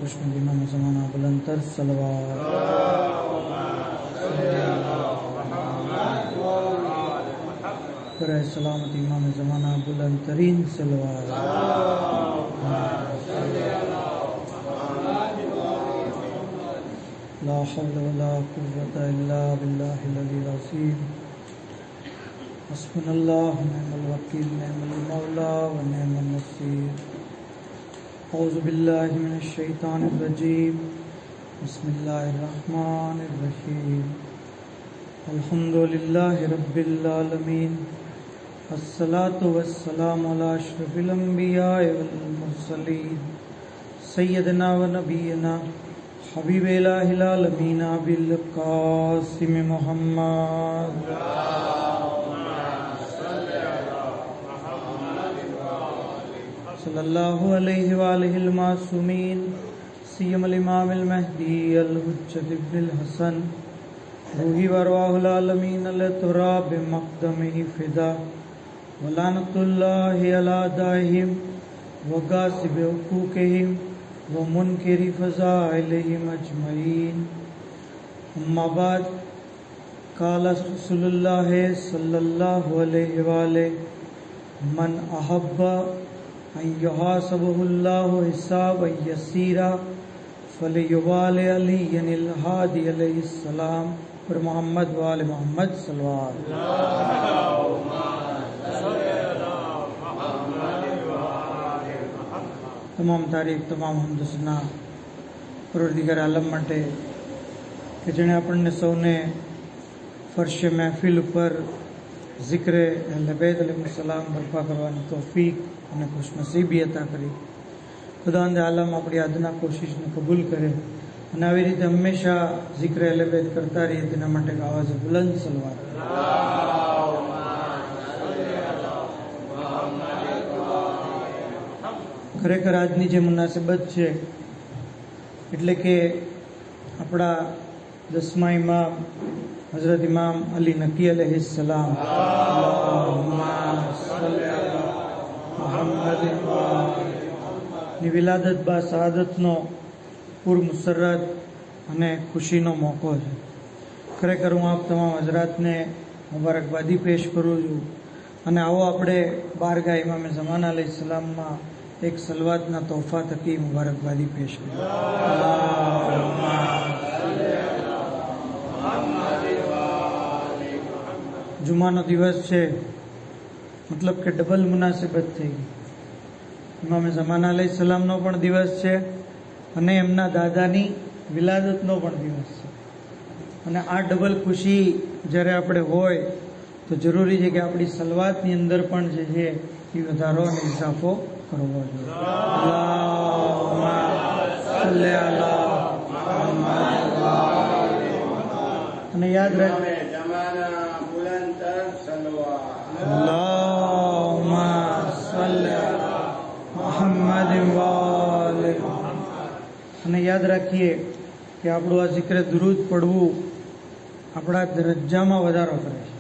خوش نبی امام زمانہ بلند تر صلوات. برائے سلامت امام زمانہ بلند ترین صلوات. لا حول ولا قوة الا باللہ العلی العظیم. حسبنا اللہ نعم الوکیل نعم المولا و نعم النصیر. اعوذ باللہ من الشیطان الرجیم. بسم اللہ الرحمن الرحیم. الحمد للہ رب العالمین. الصلاۃ والسلام علی اشرف الانبیاء والمرسلین سیدنا و نبینا حبیب الہ العالمین ابی القاسم محمد صلی اللہ علیہ وآلہ المعصومین سیم الامام المہدی الحجۃ ابن الحسن روحی وارواح العالمین التراب مقدمہ فدا ولعنۃ اللہ علی دائہم وغاصب حقوقہم ومنکر فضائلہم اجمعین. اما بعد قال رسول اللہ صلی اللہ علیہ وآلہ من احب ان یحاسبہ اللہ حسابا یسیرا فلیبال علی الہادی علیہ السلام پر محمد وآل محمد صلوات. تمام تعریف تمام حمد و ثنا پروردگار عالم માટે કે જેણે આપણને સૌને ફર્શ મહેફિલ ઉપર ذکر اہل بیت علیہ السلام برپا કરવાની તૌફીક અને ખુશનસીબી عطا કરી. ખુદાવંદ આલમ આપણી આજના કોશિશને કબૂલ કરે અને આવી રીતે હંમેશા ذکر اہل بیت કરતા રહીએ તેના માટે આવાજ બુલંદ સલવાત. ખરેખર આજની જે મુનાસિબત છે એટલે કે આપણા 10મા ઇમામ હઝરત ઇમામ અલી નકી અલૈહિસ્સલામ ની વિલાદત બા શહાદતનો પૂર મુસરત અને ખુશીનો મોકો છે. ખરેખર હું આપ તમામ હઝરાતને મુબારકબાદી પેશ કરું છું અને આવો આપણે બારગાહ ઇમામ ઝમાન અલૈહિસ્સલામમાં એક સલવાતના તોહફા થકી મુબારકબાદી પેશ કરીએ. જુમાનો દિવસ છે મતલબ કે ડબલ મુનાસિબત થઈ ગઈ. ઇમામ ઝમાન અલૈહિસ્સલામનો પણ દિવસ છે અને એમના દાદાની વિલાદતનો પણ દિવસ છે. અને આ ડબલ ખુશી જ્યારે આપણે હોય તો જરૂરી છે કે આપણી સલવાતની અંદર પણ જે છે એ વધારો અને ઇઝાફો કરવો જોઈએ. અને યાદ રાખજો અને યાદ રાખીએ કે આપણું આ ઝિક્ર દુરૂદ પડવું આપણા દરજ્જામાં વધારો કરે છે.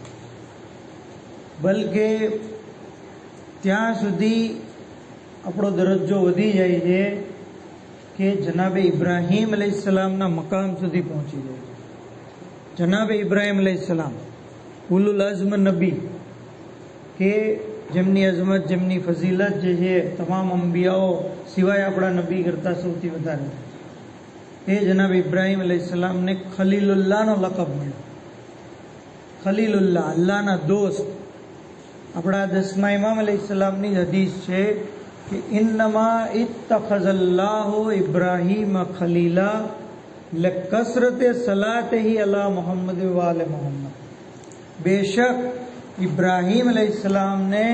બલકે ત્યાં સુધી આપણો દરજ્જો વધી જાય છે કે જનાબે ઇબ્રાહીમ અલૈહિસ્સલામના મકામ સુધી પહોંચી જાય છે. જનાબે ઇબ્રાહીમ અલૈહિસ્સલામ ઉલુલ અઝ્મ નબી કે જેમની અઝમત જેમની ફઝીલત જે છે તમામ અંબિયાઓ સિવાય આપણા નબી કરતાં સૌથી વધારે એ જનાબ ઇબ્રાહીમ અલૈહિસ્સલામને ખલીલુલ્લાહનો લકબ મળ્યો. ખલીલુલ્લાહ, અલ્લાહના દોસ્ત. આપણા 10મા ઇમામ અલૈહિસ્સલામની હદીસ છે કે ઇન્નમા ઇત્તખઝલ્લાહુ ઇબ્રાહીમ ખલીલા લકસરતે સલાતહી અલા મુહમ્મદ વ આલે મુહમ્મદ. બેશક ઇબ્રાહીમ અલૈહિસ્સલામને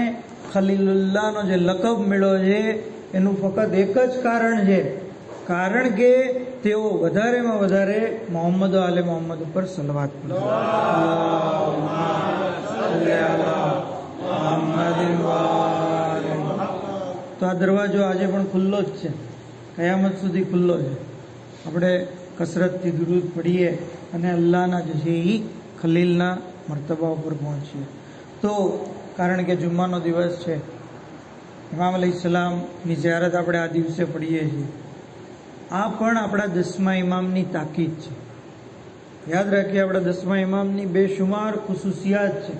ખલીલુલ્લાહનો જે લકબ મળ્યો છે એનું ફક્ત એક જ કારણ છે, કારણ કે તેઓ વધારેમાં વધારે મોહમ્મદ આલે મોહમ્મદ ઉપર સલવાત કરે. તો આ દરવાજો આજે પણ ખુલ્લો જ છે, કયામત સુધી ખુલ્લો છે. આપણે કસરતથી દુરૂદ પડીએ અને અલ્લાહના જે છે એ ખલીલના મર્તબા ઉપર પહોંચીએ. તો કારણ કે જુમ્માનો દિવસ છે, ઇમામ અલૈહિસ્સલામની ઝિયારત આપણે આ દિવસે પડીએ છીએ આ પણ આપણા 10મા ઇમામની તાકીદ છે. યાદ રાખીએ, આપણા 10મા ઇમામની બેશુમાર ખુસુસિયાત છે.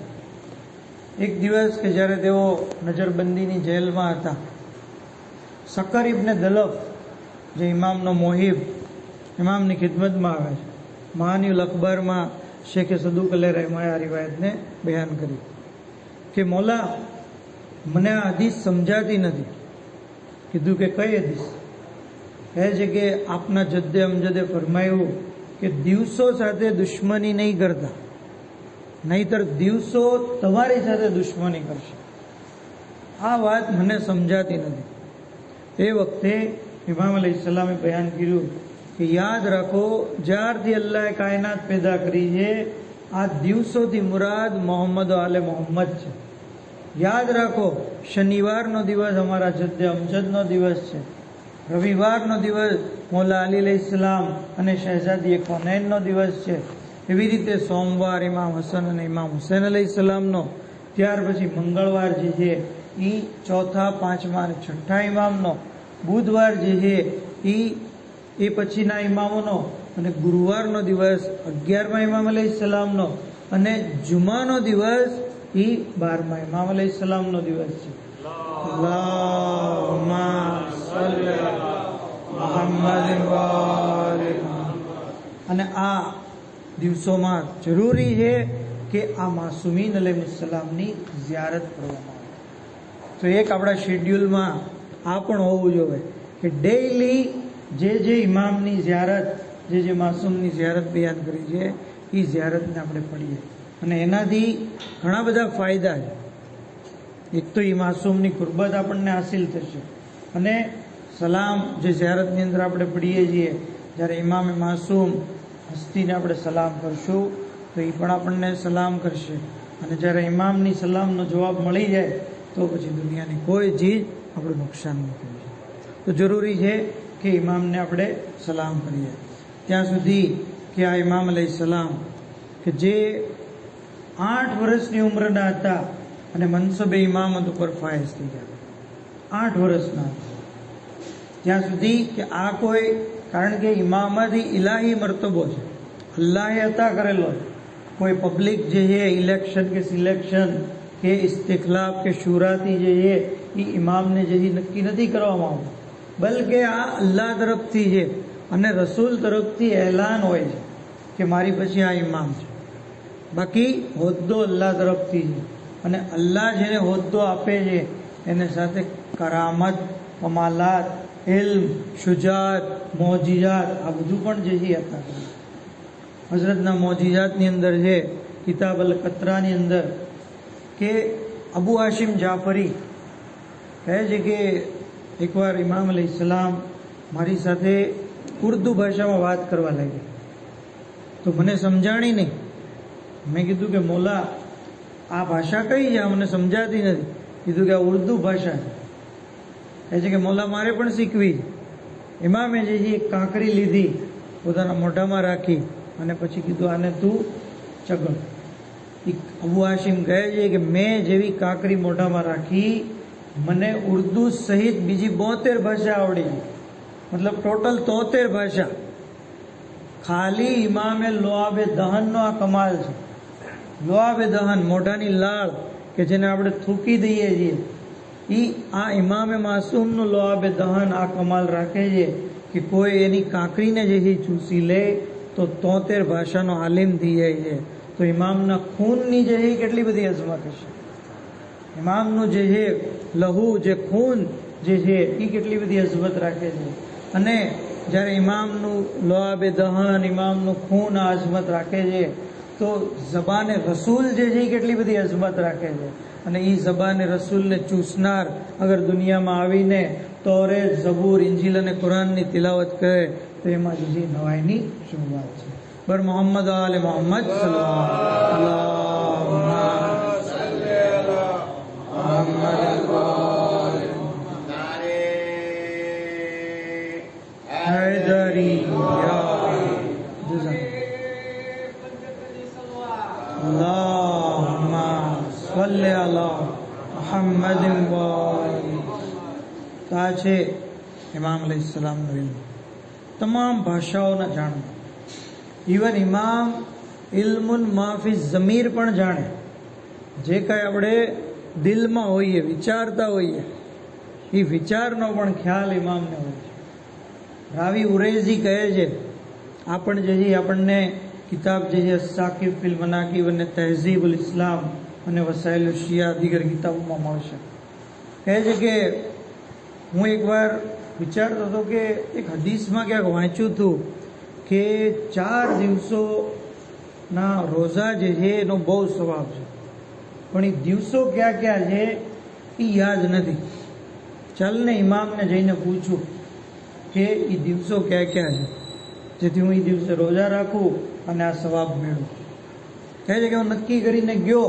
એક દિવસ કે જ્યારે તેઓ નજરબંધીની જેલમાં હતા, સકર ઇબ્ને દલફ, જે ઇમામનો મોહિબ, ઇમામની ખિદમતમાં આવે છે, મહાનીઉલ અખબારમાં શેખ સદુક અલૈહ રહેમાએ આ રિવાયતને બયાન કરી કે મૌલા, મને આ હદીસ સમજાતી નથી. કીધું કે કઈ હદીસ? કહે છે કે આપના જદ્દે અમજદે ફરમાયું કે દિવસો સાથે દુશ્મની નહીં કરતા, નહીતર દિવસો તમારી સાથે દુશ્મની કરશે. આ વાત મને સમજાતી નથી. એ વખતે ઇમામ અલૈહિસ્સલામે બયાન કર્યું કે યાદ રાખો, જ્યારથી અલ્લાહે કાયનાત પેદા કરી છે, આ દિવસોથી મુરાદ મોહમ્મદ આલે મોહમ્મદ છે. યાદ રાખો, શનિવારનો દિવસ અમારા જદ્દે અમજદનો દિવસ છે, રવિવારનો દિવસ મૌલા અલી અલૈહિસ્સલામ અને શહેઝાદી કોનૈનનો દિવસ છે. એવી રીતે સોમવાર ઇમામ હસન અને ઇમામ હુસૈન અલૈહિસ્સલામનો, ત્યાર પછી મંગળવાર જે છે એ ચોથા, પાંચમા અને છઠ્ઠા ઇમામનો, બુધવાર જે છે એ પછીના ઇમામોનો, અને ગુરુવારનો દિવસ 11મા ઇમામ અલૈહિસ્સલામનો, અને જુમાનો દિવસ એ 12મા ઇમામ અલૈહિસ્સલામનો દિવસ છે. અલ્લાહુમ્મા સલ્લી અલા મુહમ્મદ વ આલિહી. અને આ દિવસોમાં જરૂરી છે કે આ માસૂમીન અલૈહિસ્સલામની ઝિયારત કરવામાં આવે. તો એક આપણા શેડ્યુલમાં આ પણ હોવું જોઈએ કે ડેઈલી જે ઇમામની ઝિયારત, જે માસૂમની ઝિયારત બયાન કરી છે, એ ઝિયારતને આપણે પઢીએ. અને એનાથી ઘણા બધા ફાયદા છે. એક તો એ માસૂમની કુરબત આપણને હાસિલ થશે, અને સલામ જે ઝિયારતની અંદર આપણે પઢીએ છીએ, જ્યારે ઇમામે માસૂમ હસ્તીને આપણે સલામ કરશું તો એ પણ આપણને સલામ કરશે. અને જ્યારે ઇમામની સલામનો જવાબ મળી જાય તો પછી દુનિયાની કોઈ ચીજ આપણું નુકસાન નહીં કરી શકે. તો જરૂરી છે કે ઇમામને આપણે સલામ કરીએ. ત્યાં સુધી કે આ ઇમામ અલૈહિસ્સલામ કે જે 8 વર્ષની ઉંમરના હતા અને મનસબે ઇમામત ઉપર ફાયઝ થઈ ગયા, 8 વર્ષના હતા. ત્યાં સુધી કે આ કોઈ, કારણ કે ઇમામત ઇલાહી મરતબો છે, અલ્લાહે અતા કરેલો છે. કોઈ પબ્લિક જે છે ઇલેક્શન કે સિલેક્શન કે ઇસ્તિખલાફ કે શુરાથી જે છે એ ઇમામને જે નક્કી નથી કરવામાં આવતું, બલકે આ અલ્લાહ તરફથી છે અને રસૂલ તરફથી એલાન હોય છે કે મારી પછી આ ઇમામ છે. બાકી હોદ્દો અલ્લાહ તરફથી છે, અને અલ્લાહ જેને હોદ્દો આપે છે એને સાથે કરામત, કમાલાત, ઇલ્મ, શુજાત, મોજીઝાત, આ બધું પણ જે છે અતા કરે. હઝરતના મોજીઝાતની અંદર છે કિતાબ અલ કતરાની અંદર કે અબુ હાશિમ જાફરી કહે છે કે એકવાર ઇમામ અલૈહિસ્સલામ મારી સાથે ઉર્દુ ભાષામાં વાત કરવા લાગ્યા, તો મને સમજાણી નહીં. મેં કીધું કે મૌલા, આ ભાષા કઈ છે? મને સમજાતી નથી. કીધું કે આ ઉર્દુ ભાષા છે. કહે છે કે મૌલા, મારે પણ શીખવી. ઇમામે જે છે એક કાંકરી લીધી, પોતાના મોઢામાં રાખી, અને પછી કીધું આને તું ચગડ. અબુ હાશિમ કહે છે કે મેં જેવી કાંકરી મોઢામાં રાખી, મને ઉર્દુ સહિત બીજી 72 ભાષા આવડી, મતલબ ટોટલ 73 ભાષા. ખાલી ઇમામે લોઆબે દહનનો આ કમાલ છે. લોઆબે દહન, મોઢાની લાળ કે જેને આપણે થૂકી દઈએ છીએ, આ ઇમામે માસૂમનું લોઆબે દહન આ કમાલ રાખે છે કે કોઈ એની કાંકરીને જે ચૂસી લે તો 73 ભાષાનો આલિમ થઈ જાય છે. તો ઇમામના ખૂનની જે છે કેટલી બધી અઝમત હશે. ઇમામનું જે છે લહુ, જે ખૂન જે છે એ કેટલી બધી અઝમત રાખે છે. અને જ્યારે ઇમામનું લોઆબે દહન, ઇમામનું ખૂન આ અઝમત રાખે છે, તો ઝબાને રસૂલ જે છે એ કેટલી બધી અઝમત રાખે છે. અને એ ઝબાને રસૂલને ચૂસનાર અગર દુનિયામાં આવીને તોરેત, ઝબૂર, ઇંજીલ અને કુરાનની તિલાવત કરે તો એમાં જે નવાઈની શું વાત છે. બર મોહમ્મદ આલે મોહમ્મદ हैदरी अल्लाहुम्मा सल्ली अला मुहम्मद व आलिहि. આ છે ઇમામ અલૈહિસ્સલામનો ઇલ્મ. તમામ ભાષાઓના જાણનાર. ઇવન ઇમામ ઇલ્મુન માફી ઝમીર પણ જાણે. જે કાંઈ આપણે દિલમાં હોઈએ, વિચારતા હોઈએ, એ વિચારનો પણ ખ્યાલ ઇમામને હોય છે. રાવી ઉરેઝી કહે છે, આપણને કિતાબ જે છે સાકિબ ફિલ મનાકિબ અને તહેઝીબુલ ઇસ્લામ અને વસાઇલ શિયા દીગર કિતાબોમાં મળશે. કહે છે કે હું એકવાર વિચારતો હતો કે એક હદીસમાં ક્યાંક વાંચ્યું હતું કે 4 દિવસોના રોઝા જે છે એનો બહુ સ્વભાવ છે, પણ એ દિવસો ક્યાં ક્યાં છે એ યાદ નથી. ચાલને ઇમામને જઈને પૂછું કે એ દિવસો ક્યાં ક્યાં છે, જેથી હું એ દિવસે રોજા રાખું અને આ સવાબ મેળવું. કહે છે કે હું નક્કી કરીને ગયો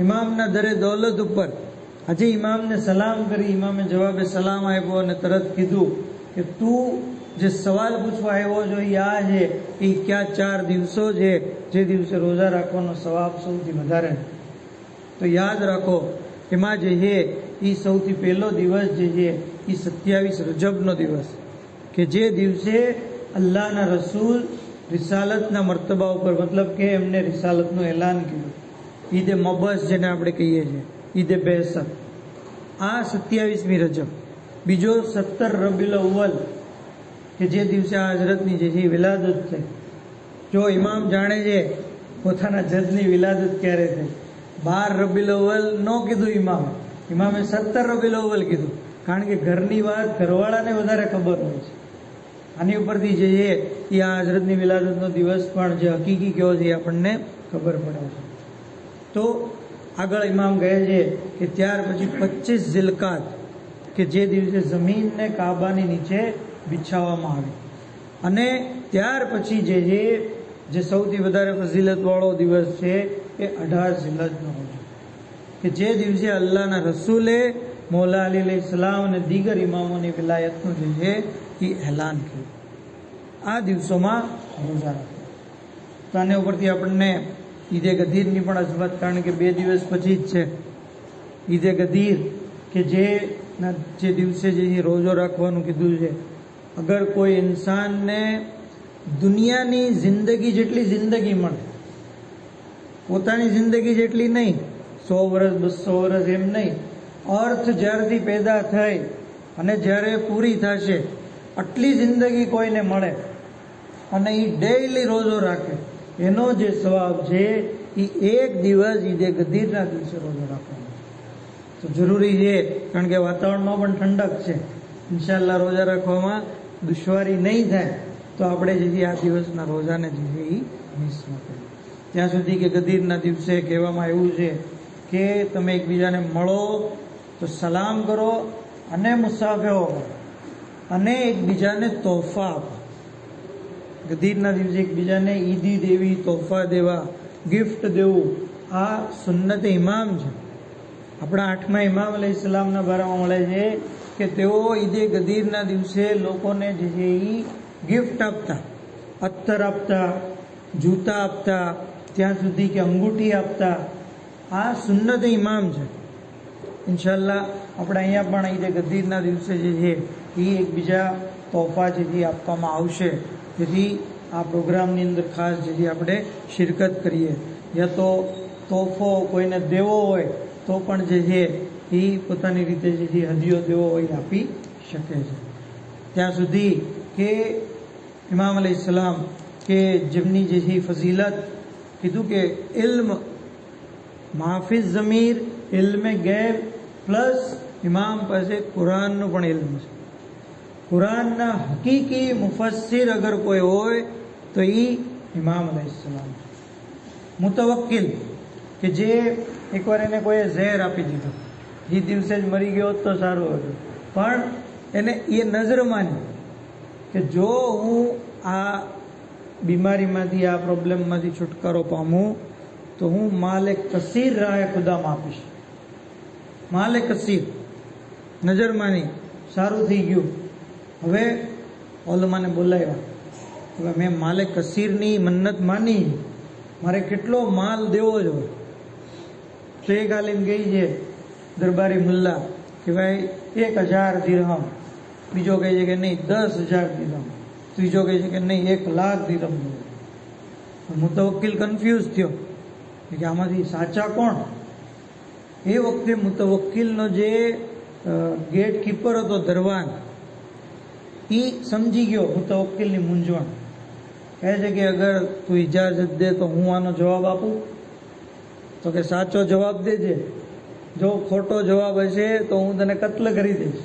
ઇમામના દરે દૌલત ઉપર. હજી ઇમામને સલામ કરી, ઇમામે જવાબે સલામ આપ્યો અને તરત કીધું કે તું જે સવાલ પૂછવા આવ્યો છો એ આ છે, એ ક્યાં 4 દિવસો છે જે દિવસે રોજા રાખવાનો સવાબ સૌથી વધારે. તો યાદ રાખો, એમાં જે છે એ સૌથી પહેલો દિવસ જે છે એ 27 રજબનો દિવસ, કે જે દિવસે અલ્લાહના રસૂલ રિસાલતના મર્તબા ઉપર, મતલબ કે એમને રિસાલતનું એલાન કર્યું. ઈદે મબસ જેને આપણે કહીએ છીએ, ઈદે બેસત, આ 27મી રજબ. બીજો 17 રબીઉલ અવ્વલ, કે જે દિવસે આ હજરતની જે છે વિલાદત થઈ. જો ઇમામ જાણે છે પોતાના જજની વિલાદત ક્યારે થઈ. 12 રબીઉલ અવ્વલ ન કીધું ઇમામે 17 રબીઉલ અવ્વલ કીધું, કારણ કે ઘરની વાત ઘરવાળાને વધારે ખબર હોય છે. આની ઉપરથી જે છે એ આ હજરતની વિલાદતનો દિવસ પણ જે હકીકી કયો છે એ આપણને ખબર પડે છે. તો આગળ ઇમામ કહે છે કે ત્યાર પછી 25 ઝિલકાત, કે જે દિવસે જમીનને કાબાની નીચે બિછાવવામાં આવી, અને ત્યાર પછી જે છે જે સૌથી વધારે ફઝીલતવાળો દિવસ છે એ 18 ઝિલહજનો હોય, કે જે દિવસે અલ્લાહના રસૂલે મૌલા અલી અલૈહિસ્સલામ અને દીગર ઇમામોની વિલાયતનું જે છે એ એલાન કર્યું. આ દિવસોમાં રોજા રાખો. તો આને ઉપરથી આપણને ઈદે ગદીરની પણ અજબત, કારણ કે 2 દિવસ પછી જ છે ઈદે ગદીર, કે જે દિવસે જે રોજો રાખવાનું કીધું છે. અગર કોઈ ઇન્સાનને દુનિયાની જિંદગી જેટલી જિંદગી મળે, પોતાની જિંદગી જેટલી નહીં, 100 વર્ષ 200 વર્ષ એમ નહીં, અર્થ જ્યારથી પેદા થઈ અને જ્યારે પૂરી થશે આટલી જિંદગી કોઈને મળે અને એ ડેઈલી રોજો રાખે, એનો જે સવાબ છે એ 1 દિવસ ઈદે ગદીરના દિવસે રોજો રાખવાનો. તો જરૂરી છે, કારણ કે વાતાવરણમાં પણ ઠંડક છે. ઇન્શાઅલ્લાહ રોજા રાખવામાં દુશ્વારી નહીં થાય તો આપણે જે આ દિવસના રોજાને જે છે એ મિસ ન કરીએ. ત્યાં સુધી કે ગદીરના દિવસે કહેવામાં આવ્યું છે કે તમે એકબીજાને મળો તો સલામ કરો અને મુસાફેઓ કરો અને એકબીજાને તોહફા આપો. ગદીરના દિવસે એકબીજાને ઈદી દેવી, તોહફા દેવા, ગિફ્ટ દેવું, આ સુન્નત ઇમામ છે. આપણા 8મા ઇમામ અલૈહિસ્સલામના બારામાં મળે છે કે તેઓ ઈદે ગદીરના દિવસે લોકોને જે છે એ ગિફ્ટ આપતા, અત્તર આપતા, જૂતા આપતા, ત્યાં સુધી કે અંગૂઠી આપતા. આ સુન્નત ઇમામ છે. ઇન્શાઅલ્લાહ આપણે અહીંયા પણ ઈદે ગદીરના દિવસે જે છે એ એકબીજા તોહફા જેથી આપવામાં આવશે, જેથી આ પ્રોગ્રામની અંદર ખાસ જેથી આપણે શિરકત કરીએ. યા તો તોહફો કોઈને દેવો હોય તો પણ જે છે એ પોતાની રીતે જે હદિયો દેવો હોય આપી શકે છે. ત્યાં સુધી કે ઇમામ અલૈહિસ્સલામ કે જેમની જે છે ફઝીલત કીધું કે ઇલ્મ માફિઝ ઝમીર, ઇલ્મે ગૈબ, પ્લસ ઇમામ પાસે કુરાનનું પણ ઇલ્મ છે. કુરાનના હકીકી મુફસ્સિર અગર કોઈ હોય તો એ ઇમામ અલૈહિસ્સલામ છે. મુતવક્કિલ, કે જે એકવાર એને કોઈએ ઝેર આપી દીધો, એ દિવસે જ મરી ગયો તો સારું હતું, પણ એને એ નજર માની કે જો હું આ બીમારીમાંથી, આ પ્રોબ્લેમમાંથી છુટકારો પામું તો હું માલે કસીર રાહે ખુદામાં આપીશ. માલે કસીર, નજર માની, સારું થઈ ગયું. હવે ઓલમાને બોલાવ્યા, હવે મેં માલે કસીરની મન્નત માની, મારે કેટલો માલ દેવો જોઈએ. તો એક આલિમ ગઈ છે દરબારી મુલ્લા કે ભાઈ 1000 દિરહમ, બીજો કહે છે કે નહીં 10,000 દિરહમ. તો ત્રીજો કહે છે કે નહીં 1,00,000 દિરહમ જોઈએ. મુતવક્કિલ કન્ફ્યુઝ થયો કે આમાંથી સાચા કોણ. એ વખતે મુતવક્કિલનો જે ગેટ કીપર હતો દરવાન, એ સમજી ગયો મુતવક્કિલની મૂંઝવણ. કહે છે કે અગર તું ઇજાજત દે તો હું આનો જવાબ આપું. તો કે સાચો જવાબ દેજે, જો ખોટો જવાબ હશે તો હું તને કત્લ કરી દઈશ.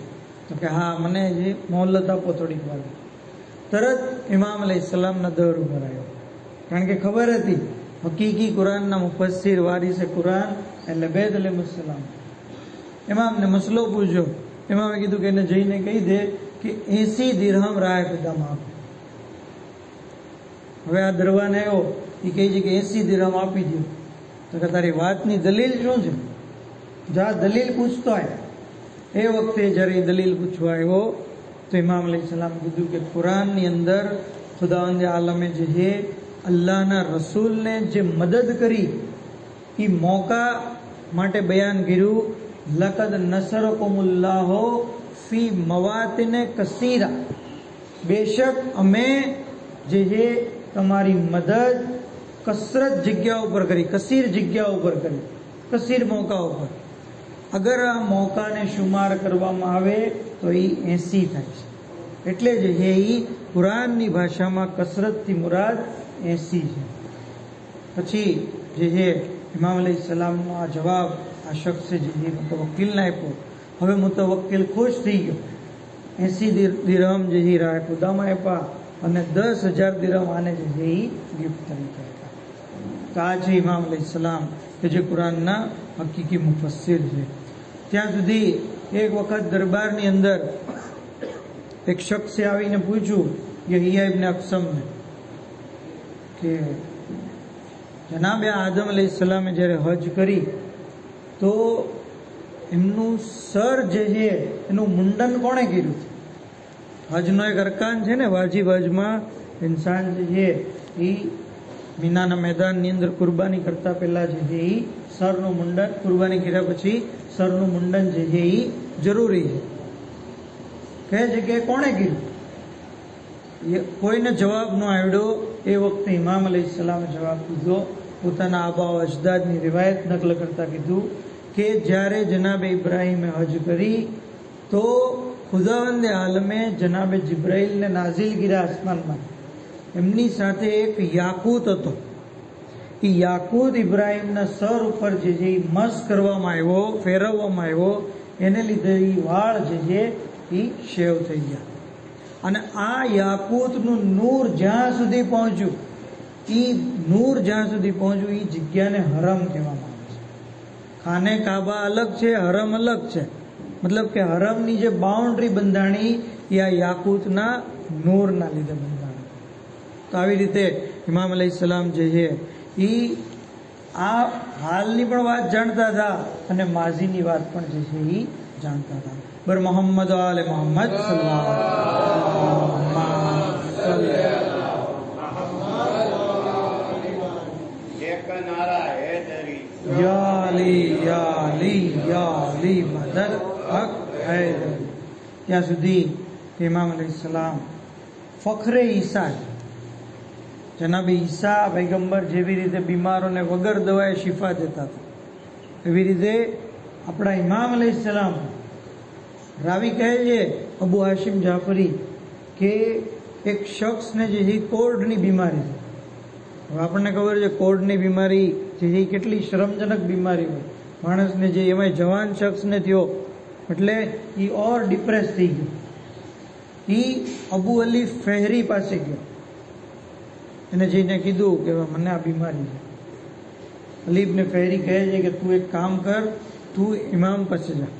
તો કે હા, મને જે મોહલ્લત આપો થોડીક વાર. તરત ઇમામ અલૈહિસ્સલામના દર ઉપર આવ્યો, કારણ કે ખબર હતી હકીકી કુરાનના મુફસ્સિર વારિસે કુરાન એટલે બેદ અલૈહિસ્સલામ. ઇમામને મસલો પૂછ્યો. ઇમામે કીધું કે એને જઈને કહી દે કે 80 દિરહમ રાય ખુદામાં આપો. હવે આ દરવાન આવ્યો, એ કહે છે કે 80 દિરહમ આપી દો. તો કે તારી વાતની દલીલ શું છે, જા દલીલ પૂછતો આવ્યા. એ વખતે જ્યારે દલીલ પૂછવા આવ્યો તો ઇમામ અલૈહિસ્સલામ કીધું કે કુરાનની અંદર ખુદાવંદ આલમે જે છે અલ્લાહના રસૂલને જે મદદ કરી એ મોકા માટે બયાન કર્યું. લકદ નસરકુમુલ્લાહુ ફી મવાતિન કસીરા, બેશક અમે જે છે તમારી મદદ કસરત જગ્યા ઉપર કરી, કસીર જગ્યા ઉપર કરી, કસીર મોકા ઉપર. અગર આ મોકાને શુમાર કરવામાં આવે તો એ 80 થાય છે. એટલે જે છે એ કુરાનની ભાષામાં કસરતથી મુરાદ 80 છે. પછી જે છે ઇમામ અલૈહિસ્સલામનો આ જવાબ આ શખ્સે જે છે મુતવક્કિલને આપ્યો. હવે મુતવક્કિલ ખુશ થઈ ગયો. 80 દિરહમ જે છે રાહ ખુદામાં આપ્યા અને 10,000 દિરહમ આને જે છે એ ગિફ્ટ તરીકે આપ્યા. તો આ છે ઇમામ અલૈહિસ્સલામ કે જે કુરાનના હકીકી મુફસ્સિર છે. ત્યાં સુધી એક વખત દરબારની અંદર એક શખ્સે આવીને પૂછ્યું યહિયા ઇબ્ન અક્સમને કે જનાબે આદમ અલૈહિસ્સલામે જ્યારે હજ કરી તો એમનું સર જે છે એનું મુંડન કોણે કર્યું? હજનો એક અરકાન છે ને, વાજીબ હજમાં ઇન્સાન જે છે એ મીનાના મેદાનની અંદર કુરબાની કરતા પહેલા જે છે એ સરનું મુંડન, કુરબાની કર્યા પછી સરનું મુંડન જે છે એ જરૂરી છે. કહે છે કે કોણે કર્યું? કોઈને જવાબ ન આવડ્યો. એ વખતે ઇમામ અલૈહિસ્સલામે જવાબ દીધો, પોતાના આબા અજદાદની રિવાયત નકલ કરતા કીધું કે જ્યારે જનાબે ઇબ્રાહીમે હજ કરી તો ખુદાવંદે આલમે જનાબે જિબ્રાઈલને નાઝિલ કર્યા આસમાનમાં. એમની સાથે એક યાકૂત હતો. એ યાકૂત ઇબ્રાહીમના સર ઉપર જે છે એ મસ કરવામાં આવ્યો, ફેરવવામાં આવ્યો. એને લીધે એ વાળ જે છે એ શેવ થઈ ગયા. અને આ યાકૂતનું નૂર જ્યાં સુધી પહોંચ્યું, એ નૂર જ્યાં સુધી પહોંચ્યું, એ જગ્યાને હરમ કહેવામાં આવે છે. ખાને કાબા અલગ છે, હરમ અલગ છે. મતલબ કે હરમની જે બાઉન્ડ્રી બંધાણી એ આ યાકૂતના નૂરના લીધે બંધાણી. તો આવી રીતે ઇમામ અલૈહિસ્સલામ જે છે એ આ હાલની પણ વાત જાણતા હતા અને માઝીની વાત પણ જે છે એ જાણતા હતા. બર મોહમ્મદ આલે મોહમ્મદ સલ્લલ્લાહુ ત્યાં સુધી ઇમામ અલૈહિસ્સલામ ફખરે ઈસા, જનાબે ઈસા પૈગંબર જેવી રીતે બીમારોને વગર દવાએ શિફા દેતા હતા, એવી રીતે આપણા ઇમામ અલૈહિસ્સલામ. રાવી કહે છે અબુ હાશિમ જાફરી કે એક શખ્સને જે છે કોઢની બીમારી છે. હવે આપણને ખબર છે કોઢની બીમારી જે છે કેટલી શરમજનક બીમારી હોય. માણસને જે એમાં જવાન શખ્સને થયો એટલે એ ઓર ડિપ્રેસ થઈ ગયો. એ અબુ અલી ફહેરી પાસે ગયો. એને જઈને કીધું કે મને આ બીમારી છે. અલી ઇબ્ન ફહેરી કહે છે કે તું એક કામ કર, તું ઇમામ પાસે જા.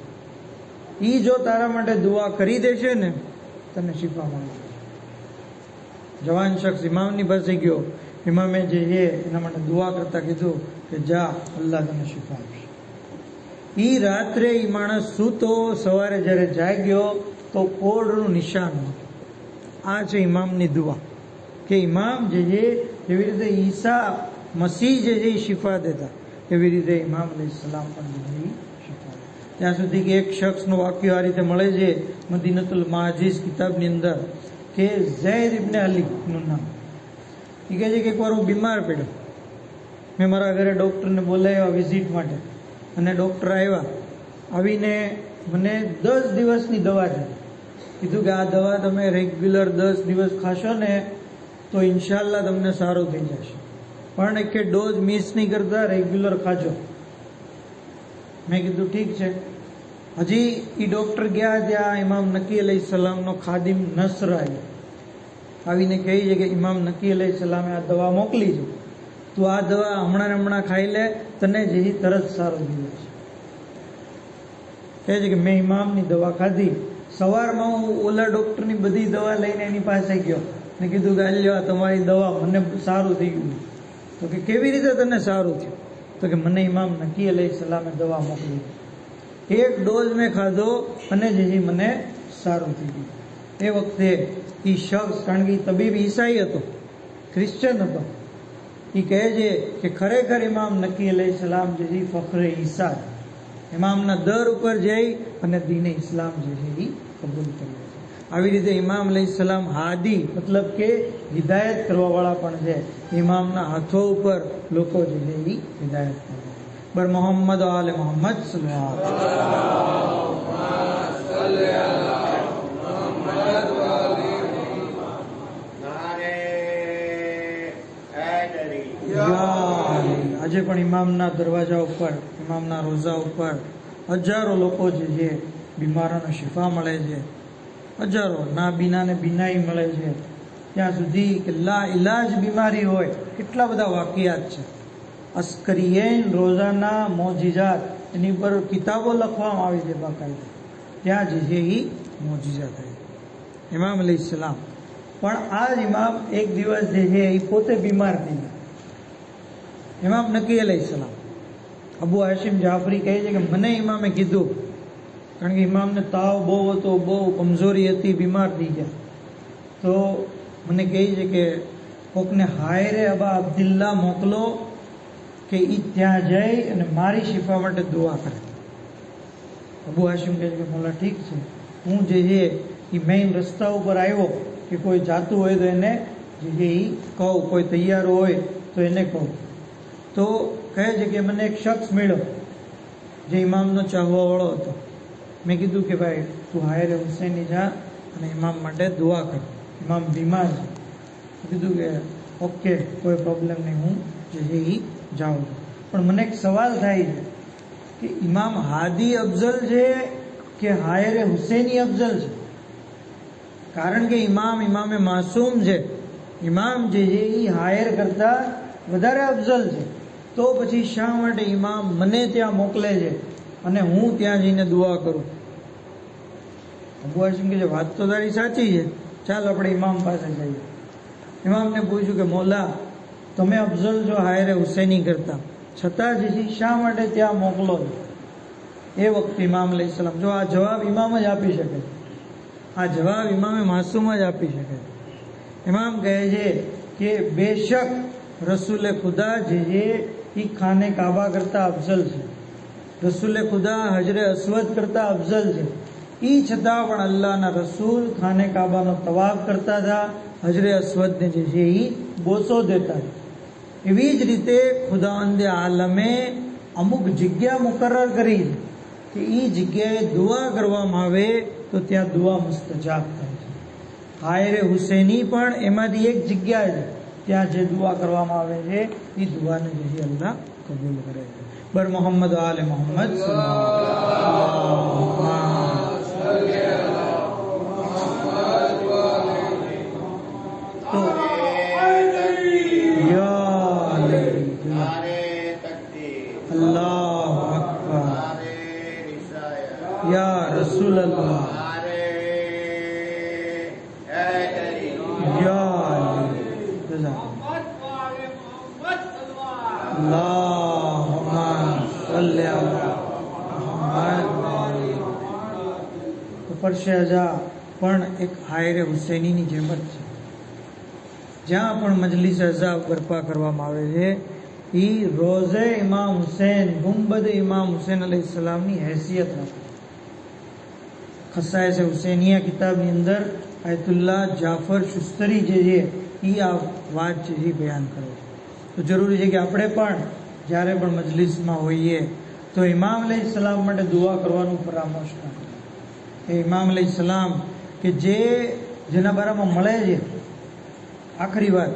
એ જો તારા માટે દુઆ કરી દેશે ને તને શિફા મળે. જવાન શખ્સ ઇમામની પાસે ગયો. ઇમામે જે છે એના માટે દુઆ કરતા કીધું કે જા, અલ્લાહ તને શિફા આપશે. એ રાત્રે એ માણસ સૂતો, સવારે જ્યારે જાગ્યો તો કોઢનું નિશાન હતું. આ છે ઇમામની દુઆ કે ઇમામ જે છે જેવી રીતે ઈસા મસીહ જે છે એ શિફા દેતા, એવી રીતે ઇમામ અલૈહિસ્સલામ પણ જે શિફા. ત્યાં સુધી કે એક શખ્સનો વાક્ય આ રીતે મળે છે મદીનતુલ માજીઝ કિતાબની અંદર કે ઝૈદ ઇબ્ને અલીનું નામ. એ કહે છે કે એકવાર હું બીમાર પડ્યો, મેં મારા ઘરે ડૉક્ટરને બોલાવ્યા વિઝિટ માટે, અને ડૉક્ટર આવ્યા, આવીને મને 10 દિવસની દવા દીધી. કીધું કે આ દવા તમે રેગ્યુલર 10 દિવસ ખાશો ને તો ઇન્શાલ્લાહ તમને સારું થઈ જશે, પણ એક ડોઝ મિસ નહીં કરતા, રેગ્યુલર ખાજો. મેં કીધું ઠીક છે. હજી એ ડૉક્ટર ગયા ત્યાં ઇમામ નકી અલૈહિસ્સલામનો ખાદિમ નસર આવ્યો, આવીને કહે છે કે ઇમામ નકી અલૈહિસ્સલામે આ દવા મોકલી છે, તું આ દવા હમણાં ખાઈ લે, તને જે તરત સારું થઈ જશે. કહે છે કે મેં ઇમામની દવા ખાધી. સવારમાં હું ઓલા ડૉક્ટરની બધી દવા લઈને એની પાસે ગયો ને કીધું કે લ્યો તમારી દવા, મને સારું થઈ ગયું. તો કે કેવી રીતે તને સારું થયું? તો કે મને ઇમામ નકી અલૈહિસ્સલામે દવા મોકલી, એક ડોઝ મેં ખાધો અને જે મને સારું થઈ ગયું. એ વખતે એ શખ્સ, કારણ કે તબીબ ઈસાઈ હતો, ક્રિશ્ચન હતો, એ કહે છે કે ખરેખર ઇમામ નકી અલૈહિસ્સલામ જે છે ફખરે ઈસા, ઇમામના દર ઉપર જઈ અને દીને ઇસ્લામ જે છે એ કબૂલ કર્યો છે. આવી રીતે ઇમામ અલૈહિસ્સલામ હાદી, મતલબ કે હિદાયત કરવાવાળા પણ છે. ઇમામના હાથો ઉપર લોકો જે છે એ હિદાયત કરે. બર મોહમ્મદ આલે મોહમ્મદ સલ્લલ્લાહુ આજે પણ ઇમામના દરવાજા ઉપર, ઇમામના રોઝા ઉપર હજારો લોકો જે છે બીમારોને શિફા મળે છે, હજારો નાબીનાને બીનાઈ મળે છે, ત્યાં સુધી કે લા ઇલાજ બીમારી હોય. કેટલા બધા વાકિયાત છે. અસ્કરીયન રોઝાના મોજીઝાત, એની પર કિતાબો લખવામાં આવી છે બાકાયદા, ત્યાં જે છે એ મોજીઝા થાય. ઇમામ અલૈહિસ્સલામ પણ આ જ ઇમામ એક દિવસ જે છે એ પોતે બીમાર થઈ ગયા. ઇમામ નકી અલૈહિસ્સલામ, અબુ હાશિમ જાફરી કહે છે કે મને ઇમામે કીધું, કારણ કે ઇમામને તાવ બહુ હતો, બહુ કમજોરી હતી, બીમાર થઈ ગયા, તો મને કહે છે કે કોકને હાયરે અબા અબ્દુલ્લા મોકલો કે એ ત્યાં જઈ અને મારી શિફા માટે દુઆ કરે. અબુ હાશિમ કહે છે કે મોલા ઠીક છે, હું જે છે એ મેઇન રસ્તા ઉપર આવ્યો કે કોઈ જાતું હોય તો એને જે છે એ કહું, કોઈ તૈયાર હોય તો એને કહું. તો કહે છે કે મને એક શખ્સ મળ્યો જે ઇમામનો ચાહવાવાળો હતો. મેં કીધું કે ભાઈ તું હાયરે હુસૈની જા અને ઇમામ માટે દુઆ કર, ઇમામ બીમાર છે. કીધું કે ઓકે, કોઈ પ્રોબ્લેમ નહીં, હું જે છે એ જાઉં છું. પણ મને એક સવાલ થાય છે કે ઇમામ હાદી અફઝલ છે કે હાયરે હુસૈની અફઝલ છે? કારણ કે ઇમામે માસૂમ છે, ઇમામ જે છે એ હાયર કરતા વધારે અફઝલ છે. તો પછી શા માટે ઇમામ મને ત્યાં મોકલે છે અને હું ત્યાં જઈને દુઆ કરું? અબુ હાશિમ કહે છે વાત તો તારી સાચી છે, ચાલ આપણે ઇમામ પાસે જઈએ. ઇમામને પૂછ્યું કે મોલા, તમે અફઝલ છો હાયરે હુસૈની કરતા, છતાં જે છે શા માટે ત્યાં મોકલો છો? એ વખતે ઇમામ અલૈહિસ્સલામ, જો આ જવાબ ઇમામ જ આપી શકે, આ જવાબ ઇમામે માસૂમ જ આપી શકે. ઇમામ કહે છે કે બેશક રસૂલે ખુદા જે છે એ ખાને કાબા કરતા અફઝલ છે, રસૂલે ખુદા હજરે અસવદ કરતા અફઝલ છે. એ છતાં પણ અલ્લાહના રસૂલ ખાને કાબાનો તવાફ કરતા હતા, હજરે અસવદને જે છે એ બોસો દેતા. એવી જ રીતે ખુદાવંદે આલમે અમુક જગ્યા મુકર્રર કરી કે એ જગ્યાએ દુઆ કરવામાં આવે તો ત્યાં દુઆ મુસ્તજાબ થાય છે. હાયરે હુસૈની પણ એમાંથી એક જગ્યા છે, ત્યાં જે દુઆ કરવામાં આવે છે એ દુઆને જે છે અલ્લાહ કબૂલ કરે છે. બર મોહમ્મદ આલે મોહમ્મદ અલ્લાહુ અકબર યા રસૂલ અલ્લાહ પરશે અજા પણ એક હાયરે હુસૈનીની જેમ જ છે. જ્યાં પણ મજલિસ અઝા બરપા કરવામાં આવે છે એ રોઝે ઇમામ હુસૈન, ગુંબદ ઇમામ હુસૈન અલૈહિસ્સલામની હેસિયત રાખે. ખસાયસ હુસૈનિયા કિતાબની અંદર આયતુલ્લા જાફર શુસ્તરી જે છે એ આ વાત છે એ બયાન કરે છે. તો જરૂરી છે કે આપણે પણ જ્યારે પણ મજલિસમાં હોઈએ તો ઇમામ અલૈહિસ્સલામ માટે દુઆ કરવાનું પરામર્શ કરે. એ ઇમામ અલૈહિસ્સલામ કે જેના બારામાં મળે છે આખરી વાત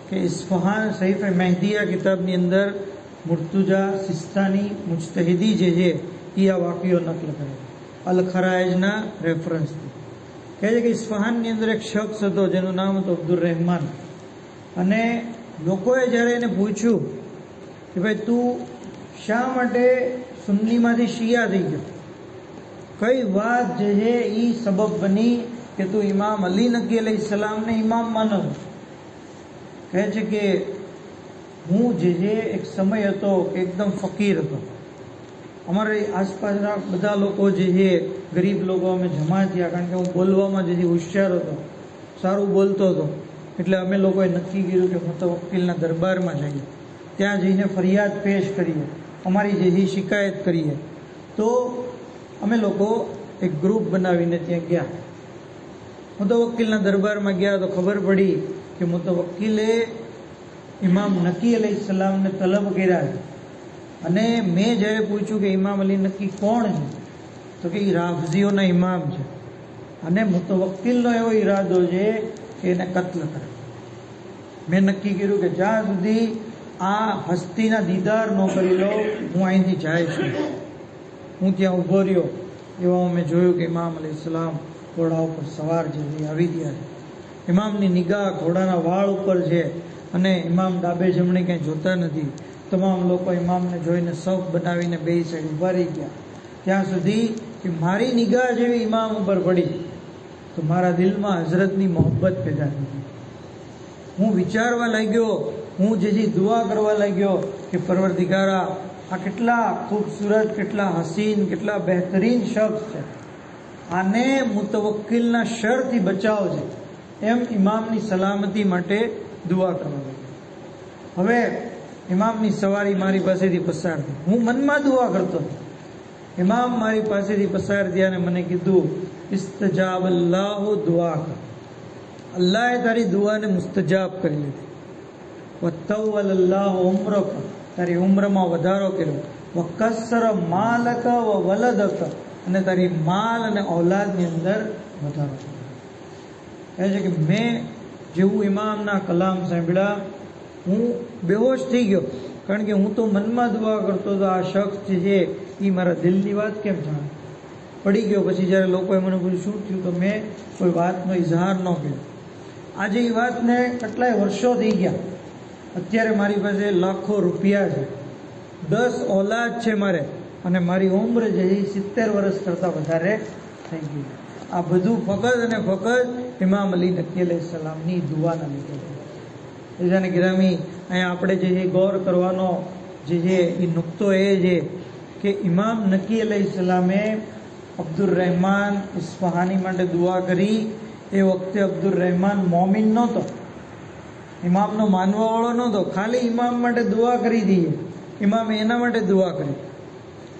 કે ઇસ્ફહાન સહીફ મહેદિયા કિતાબની અંદર મુર્તુજા સિસ્તાની મુજતહિદી જે છે એ આ વાક્યો નકલ કરે અલ ખરાઈજના રેફરન્સથી. કહે છે કે ઇસ્ફહાનની અંદર એક શખ્સ હતો જેનું નામ હતું અબ્દુર રહેમાન. અને લોકોએ જ્યારે એને પૂછ્યું કે ભાઈ તું શા માટે સુન્નીમાંથી શિયા થઈ ગયો, કઈ વાત જે છે એ સબબ બની કે તું ઇમામ અલી નકી અલૈહિસ્સલામને ઇમામ માનો. કહે છે કે હું જે છે એક સમય હતો કે એકદમ ફકીર હતો. અમારી આસપાસના બધા લોકો જે છે ગરીબ લોકો અમે જમા થયા, કારણ કે હું બોલવામાં જે હોશિયાર હતો, સારું બોલતો હતો. એટલે અમે લોકોએ નક્કી કર્યું કે મુતવક્કિલના દરબારમાં જઈએ, ત્યાં જઈને ફરિયાદ પેશ કરીએ, અમારી જે શિકાયત કરીએ. તો અમે લોકો એક ગ્રુપ બનાવીને ત્યાં ગયા. મુતવક્કિલના દરબારમાં ગયા તો ખબર પડી કે મુતવક્કિલે ઇમામ નકી અલૈહિસ્સલામને તલબ કર્યા છે. અને મેં જ્યારે પૂછ્યું કે ઇમામ અલી નકી કોણ છે, તો કે એ રાફઝીઓના ઇમામ છે અને મુતવક્કિલનો એવો ઈરાદો છે કે એને કત્લ કરે. મેં નક્કી કર્યું કે જ્યાં સુધી આ હસ્તીના દીદાર ન કરી લો હું અહીંથી જાય છું. હું ત્યાં ઊભો રહ્યો. એવામાં મેં જોયું કે ઇમામ અલૈહિસ્સલામ ઘોડા ઉપર સવાર જે આવી ગયા છે. ઇમામની નિગાહ ઘોડાના વાળ ઉપર છે અને ઇમામ ડાબે જમણે ક્યાંય જોતા નથી. તમામ લોકો ઇમામને જોઈને સફ બનાવીને બે સાઈડ ઊભા રહી ગયા. ત્યાં સુધી કે મારી નિગાહ જેવી ઇમામ ઉપર પડી તો મારા દિલમાં હઝરતની મોહબ્બત પેદા થઈ. હું વિચારવા લાગ્યો, હું જે દુઆ કરવા લાગ્યો કે પરવરદિગારા આ કેટલા ખૂબસૂરત, કેટલા હસીન, કેટલા બહેતરીન શખ્સ છે, આને મુતવક્કિલના શરથી બચાવજે, એમ ઇમામની સલામતી માટે દુઆ કરવા લાગ્યો. હવે ઇમામની સવારી મારી પાસેથી પસાર થઈ. હું મનમાં દુઆ કરતો હતો. ઇમામ મારી પાસેથી પસાર થયા અને મને કીધું ઇસ્તજાબ અલ્લાહુ દુઆ કર, અલ્લાહે તારી દુઆને મુસ્તજાબ કરી લીધી. વતવલ અલ્લાહુ ઉમ્રક, તારી ઉમ્રમાં વધારો કર્યો. વકસર માલક વ વલદક, અને તારી માલ અને ઔલાદની અંદર વધારો કર્યો. કહે છે કે મેં જેવું ઇમામના કલામ સાંભળ્યા હું બેહોશ થઈ ગયો, કારણ કે હું તો મનમાં દુઆ કરતો હતો આ શખ્સ જે છે એ મારા દિલની વાત કેમ જાણે. પડી ગયો. પછી જ્યારે લોકોએ મને પૂછ્યું શું થયું, તો મેં કોઈ વાતનો ઇઝહાર ન કર્યો. આજે એ વાતને કેટલાય વર્ષો થઈ ગયા. અત્યારે મારી પાસે લાખો રૂપિયા છે, 10 ઔલાદ છે મારે, અને મારી ઉંમર જે 70 વર્ષ કરતાં વધારે થઈ ગઈ. આ બધું ફકત અને ફકત ઇમામ અલી નકી અલૈહિસ્સલામની દુઆના લીધે છે. એજાને ગિરામી, અહીંયા આપણે જે ગૌર કરવાનો જે છે એ નુક્તો એ છે કે ઇમામ નકી અલૈહિસ્સલામે અબ્દુર રહેમાન ઇસ્ફહાની માટે દુઆ કરી. એ વખતે અબ્દુર રહેમાન મોમિન નહોતો, ઇમામનો માનવાવાળો નહોતો. ખાલી ઇમામ માટે દુઆ કરી દઈએ, ઇમામે એના માટે દુઆ કરી.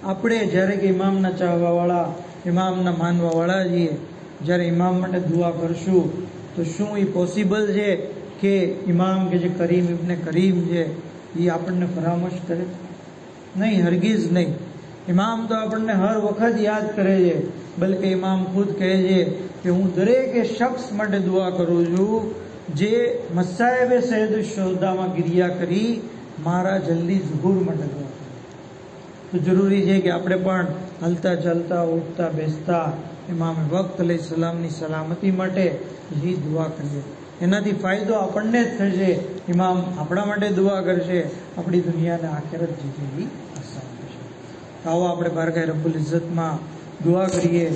આપણે જ્યારે કે ઇમામના ચાહવાવાળા, ઇમામના માનવાવાળા છીએ, જ્યારે ઇમામ માટે દુઆ કરશું તો શું એ પોસિબલ છે કે ઇમામ કે જે કરીમ ઇબ્ને કરીમ છે એ આપણને પરામર્શ કરે? નહીં, હરગીઝ નહીં. ઇમામ તો આપણને હર વખત યાદ કરે છે. બલકે ઇમામ ખુદ કહે છે કે હું દરેક શખ્સ માટે દુઆ કરું છું જે મસાયબ સૈયદ શોહદામાં ગિરિયા કરી મારા જલ્દી ઝુહુર માટે દુઆ કરે. તો જરૂરી છે કે આપણે પણ હલતા ચાલતા, ઉઠતા બેસતા ઇમામ વક્ત અલૈહિસ્સલામની સલામતી માટે એ દુઆ કરીએ. એનાથી ફાયદો આપણને જ થશે. ઇમામ આપણા માટે દુઆ કરશે, આપણી દુનિયાને આખિરત જે છે એ આસાન થશે. આવો આપણે બારગાહ રબ્બુલ ઇઝ્ઝતમાં દુઆ કરીએ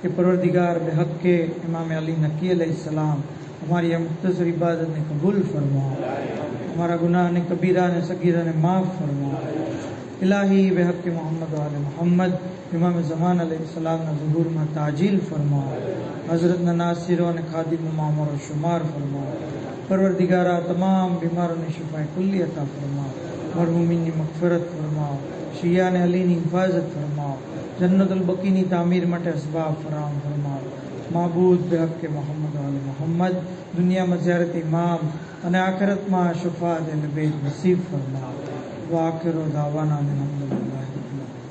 કે પરવરદિગાર બેહક્કે ઇમામ અલી નકી અલૈહિસ્સલામ हमारी मुख्तसर इबादत ने कबूल फरमाओ, हमारा गुनाह ने कबीरा ने सगीरा ने माफ़ फरमाओ। इलाही बेहक़ मोहम्मद वाले मोहम्मद इमाम ज़मान अलैहिस्सलाम ने ज़ुहूर में ताजील फरमाओ, हज़रत नासिरों ने खादिम मामर और शुमार फरमाओ। परवरदिगारा तमाम बीमारों ने शिफाए कुल्ली अता फरमाओ, मरहूमीन की मग़फ़िरत फरमाओ, शिया ने अली की हिफाजत फरमाओ, जन्नतुल बकी की तामीर मटे असबाब फराहम फरमाओ। معبود بحق محمد وآل محمد دنیا میں زیارت امام અને આખિરતમાં શફાત નબી નસીબ ફરમા વાખિર દાવાના અલહમદુલિલ્લાહ રબ્બિલ આલમીન.